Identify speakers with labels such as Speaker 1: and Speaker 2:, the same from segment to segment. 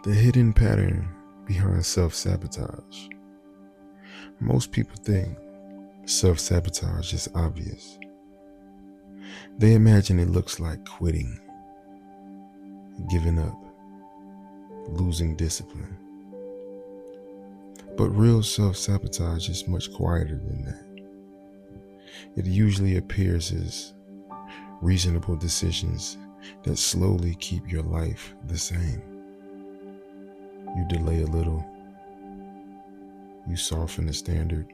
Speaker 1: The hidden pattern behind self-sabotage. Most people think self-sabotage is obvious. They imagine it looks like quitting, giving up, losing discipline. But real self-sabotage is much quieter than that. It usually appears as reasonable decisions that slowly keep your life the same. You delay a little. You soften the standard.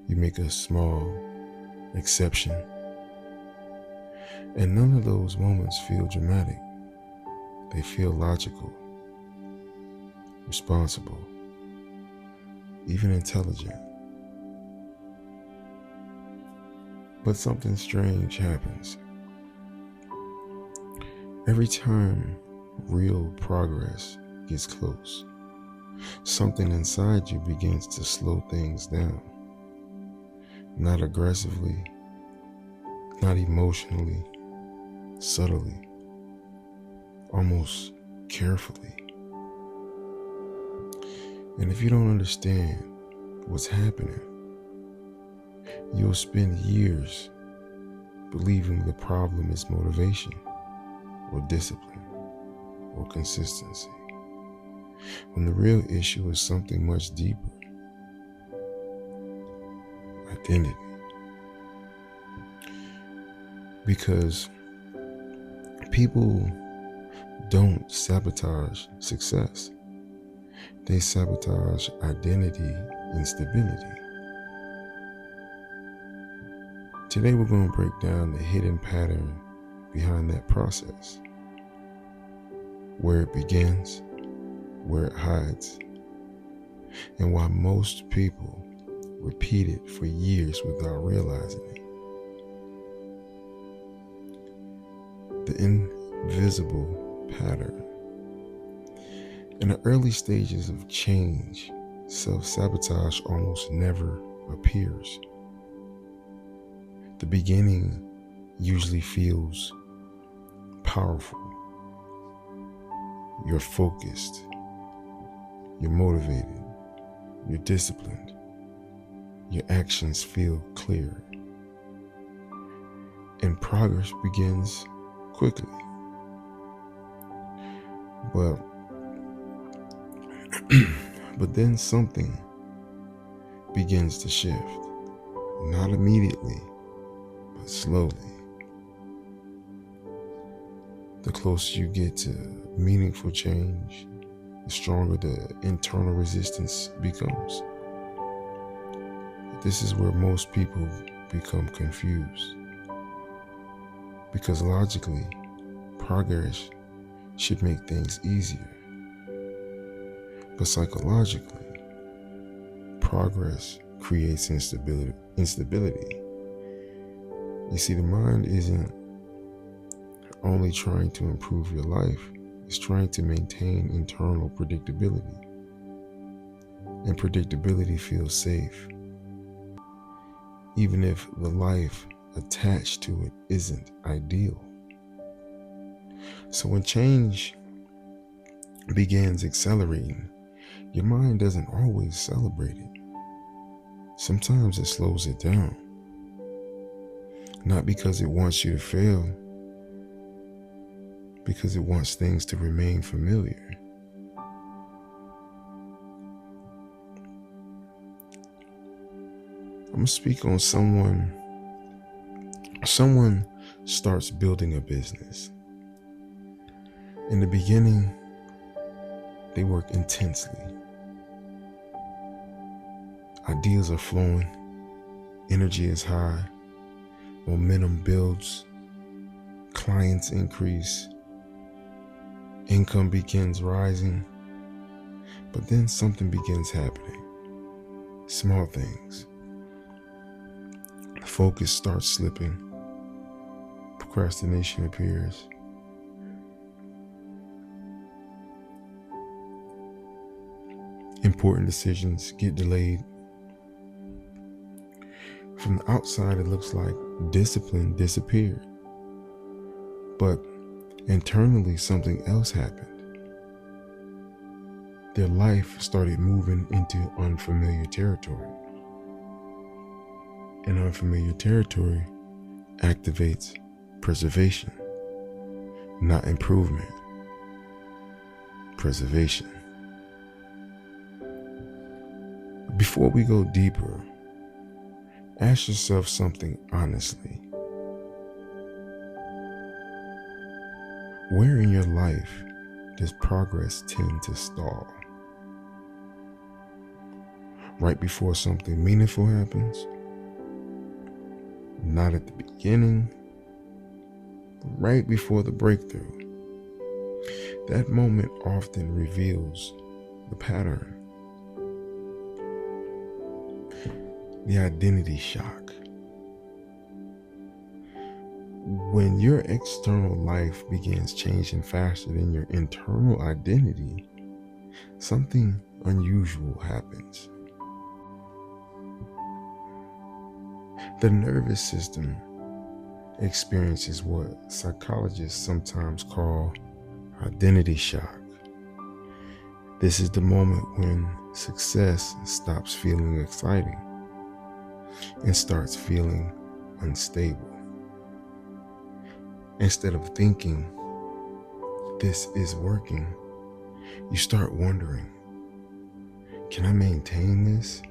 Speaker 1: You make a small exception. And none of those moments feel dramatic. They feel logical, responsible, even intelligent. But something strange happens. Every time real progress gets close, something inside you begins to slow things down. Not aggressively, not emotionally, subtly, almost carefully. And if you don't understand what's happening, you'll spend years believing the problem is motivation or discipline or consistency, when the real issue is something much deeper: identity. Because people don't sabotage success. They sabotage identity and stability. Today we're going to break down the hidden pattern behind that process, where it begins, where it hides, and why most people repeat it for years without realizing it. The invisible pattern. In the early stages of change, self-sabotage almost never appears. The beginning usually feels powerful. You're focused, you're motivated, you're disciplined, your actions feel clear, and progress begins quickly. But then something begins to shift, not immediately, but slowly. The closer you get to meaningful change, the stronger the internal resistance becomes. This is where most people become confused, because logically, progress should make things easier. But psychologically, progress creates instability. You see, the mind isn't only trying to improve your life, it's trying to maintain internal predictability. And predictability feels safe, even if the life attached to it isn't ideal. So when change begins accelerating, your mind doesn't always celebrate it. Sometimes it slows it down. Not because it wants you to fail, because it wants things to remain familiar. I'm going to speak on someone starts building a business. In the beginning, they work intensely. Ideas are flowing, energy is high, momentum builds, clients increase, income begins rising. But then something begins happening. Small things. Focus starts slipping. Procrastination appears. Important decisions get delayed. From the outside, it looks like discipline disappeared. But internally, something else happened. their life started moving into unfamiliar territory. And unfamiliar territory activates preservation, not improvement. Preservation. Before we go deeper, ask yourself something honestly. Where in your life does progress tend to stall? Right before something meaningful happens? Not at the beginning, but right before the breakthrough. That moment often reveals the pattern. The identity shock. When your external life begins changing faster than your internal identity, something unusual happens. The nervous system experiences what psychologists sometimes call identity shock. This is the moment when success stops feeling exciting and starts feeling unstable. Instead of thinking, this is working, you start wondering, can I maintain this?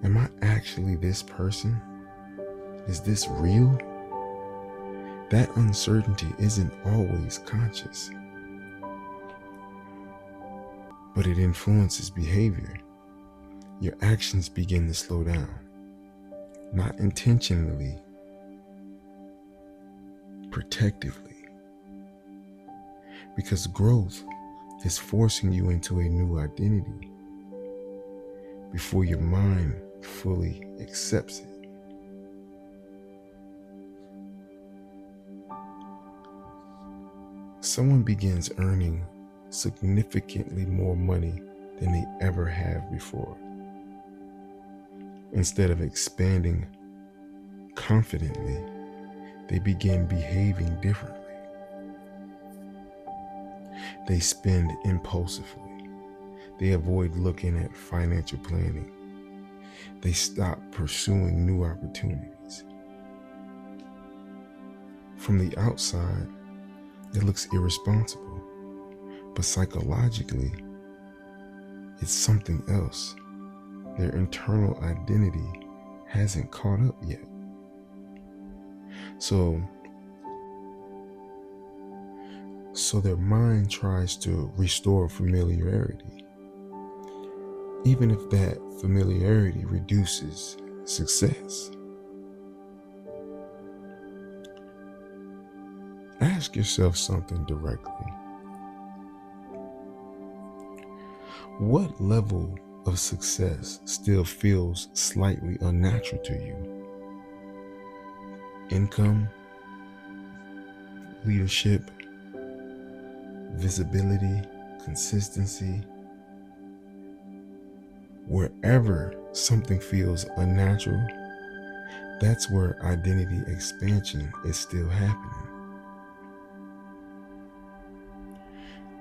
Speaker 1: Am I actually this person? Is this real? That uncertainty isn't always conscious, but it influences behavior. Your actions begin to slow down, not intentionally, protectively, because growth is forcing you into a new identity before your mind fully accepts it. Someone begins earning significantly more money than they ever have before. Instead of expanding confidently, they begin behaving differently. They spend impulsively. They avoid looking at financial planning. They stop pursuing new opportunities. From the outside, it looks irresponsible, but psychologically, it's something else. Their internal identity hasn't caught up yet. So their mind tries to restore familiarity, even if that familiarity reduces success. Ask yourself something directly. What level of success still feels slightly unnatural to you? Income, leadership, visibility, consistency. Wherever something feels unnatural, that's where identity expansion is still happening.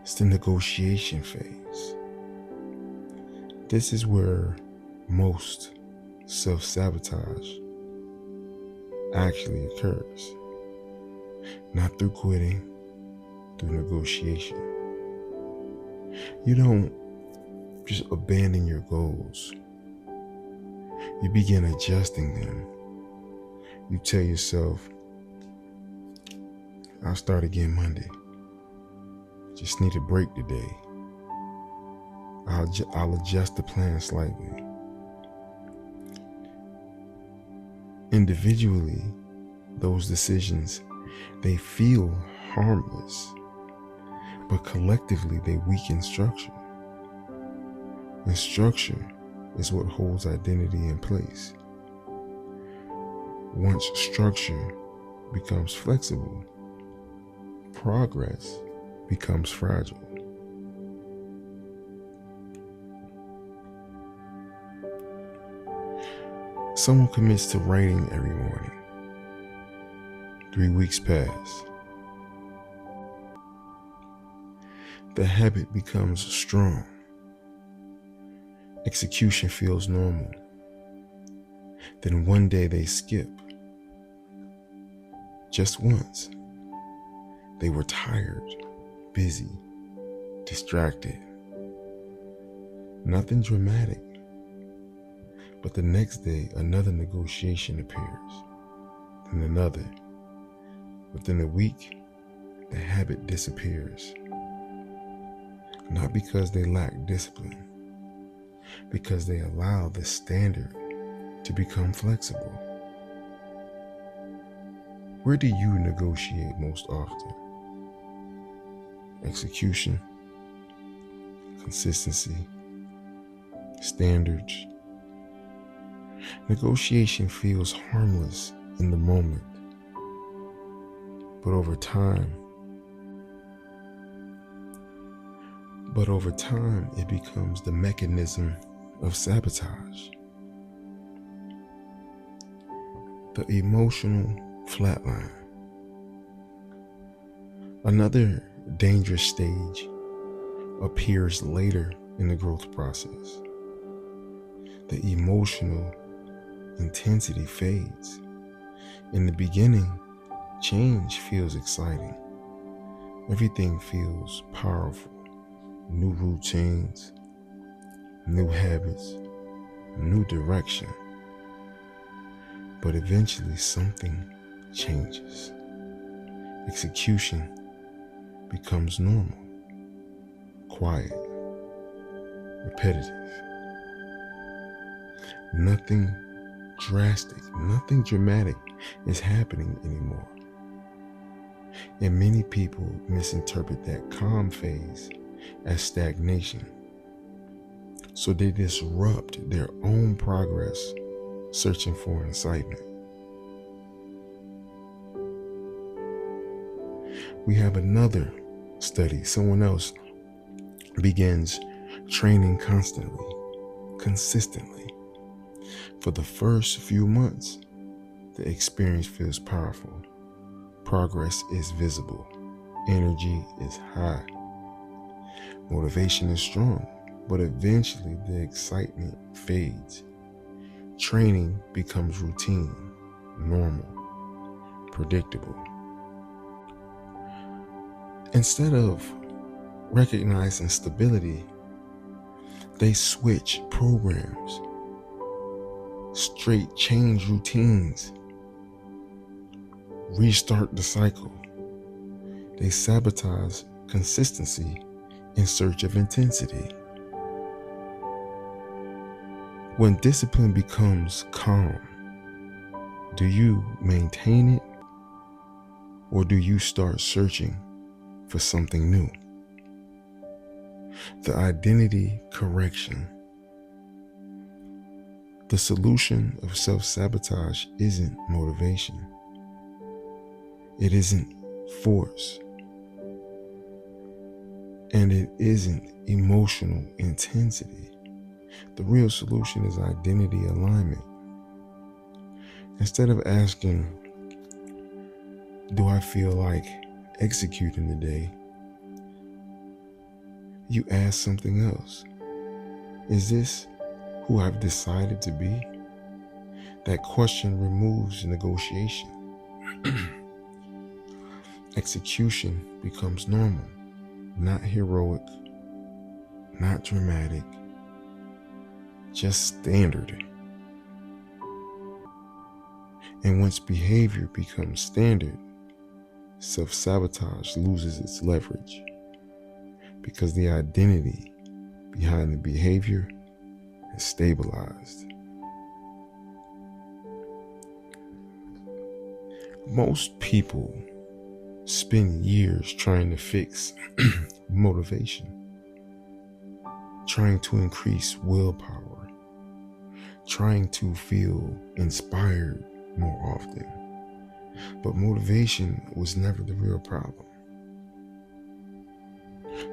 Speaker 1: It's the negotiation phase. This is where most self-sabotage actually occurs. Not through quitting, through negotiation. You don't just abandon your goals. You begin adjusting them. You tell yourself, I'll start again Monday. Just need a break today. I'll adjust the plan slightly. Individually, those decisions, they feel harmless, but collectively they weaken structure. And structure is what holds identity in place. Once structure becomes flexible, progress becomes fragile. Someone commits to writing every morning. 3 weeks pass. The habit becomes strong. Execution feels normal. Then one day they skip. Just once. They were tired, busy, distracted. Nothing dramatic. But the next day, another negotiation appears. Then another. Within a week, the habit disappears. Not because they lack discipline, because they allow the standard to become flexible. Where do you negotiate most often? Execution, consistency, standards. Negotiation feels harmless in the moment, but over time it becomes the mechanism of sabotage. The emotional flatline. Another dangerous stage appears later in the growth process. The emotional intensity fades. In the beginning, change feels exciting. Everything feels powerful. New routines, new habits, new direction. But eventually something changes. Execution becomes normal, quiet, repetitive. Nothing drastic, nothing dramatic is happening anymore. And many people misinterpret that calm phase as stagnation. So they disrupt their own progress, searching for incitement. We have another study. Someone else begins training constantly, consistently. For the first few months, the experience feels powerful. Progress is visible. Energy is high. Motivation is strong, but eventually the excitement fades. Training becomes routine, normal, predictable. Instead of recognizing stability, they switch programs, straight change routines, restart the cycle. They sabotage consistency in search of intensity. When discipline becomes calm, do you maintain it, or do you start searching for something new? The identity correction. The solution of self-sabotage isn't motivation. It isn't force. And it isn't emotional intensity. The real solution is identity alignment. Instead of asking, do I feel like executing today? You ask something else. Is this who I've decided to be? That question removes negotiation. Execution becomes normal, not heroic, not dramatic, just standard. And once behavior becomes standard, self-sabotage loses its leverage, because the identity behind the behavior is stabilized. Most people spend years trying to fix motivation, trying to increase willpower, trying to feel inspired more often. But motivation was never the real problem.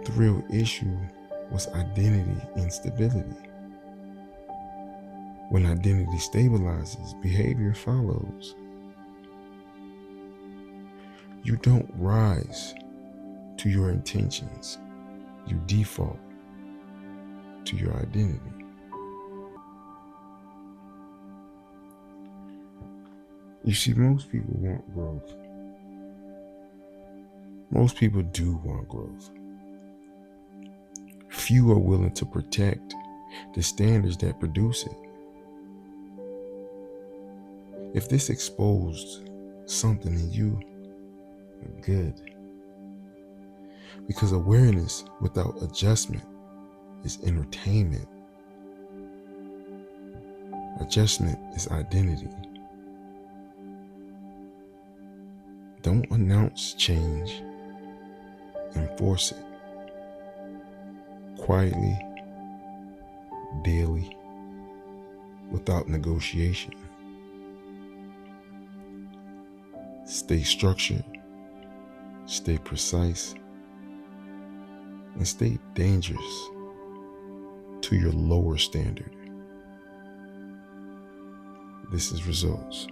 Speaker 1: The real issue was identity instability. When identity stabilizes, behavior follows. You don't rise to your intentions. you default to your identity. You see, most people want growth. Most people do want growth. Few are willing to protect the standards that produce it. If this exposed something in you, good. Because awareness without adjustment is entertainment. Adjustment is identity. Don't announce change, enforce it. Quietly, daily, without negotiation. Stay structured, stay precise, and stay dangerous to your lower standard. This is results.